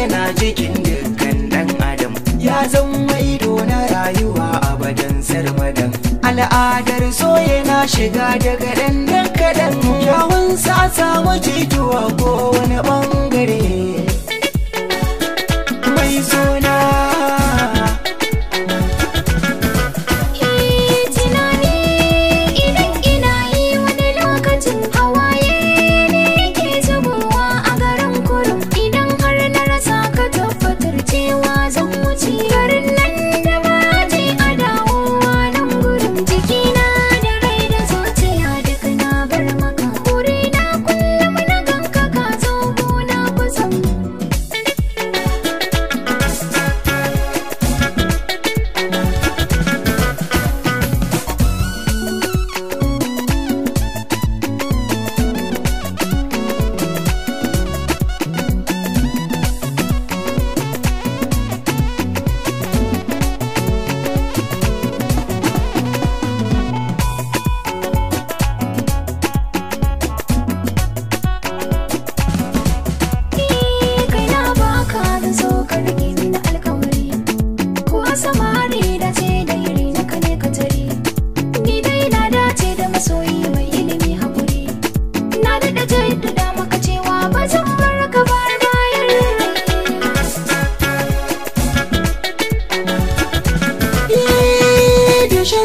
yana jikin dukkan dan adam, ya zama ido na rayuwa abadan sarmadan. Al'adar so yana shiga daga dan kadan, yawun sa samu jituwa ko wani bangare. Mai suna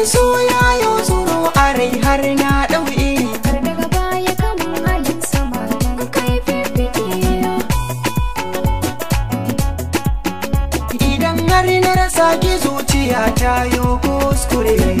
so ya yo tsoro a rai har na ɗauye, har daga baya kamun halin sama kai fifike. Idan har na rasa ki zuciya ta yo kuskure.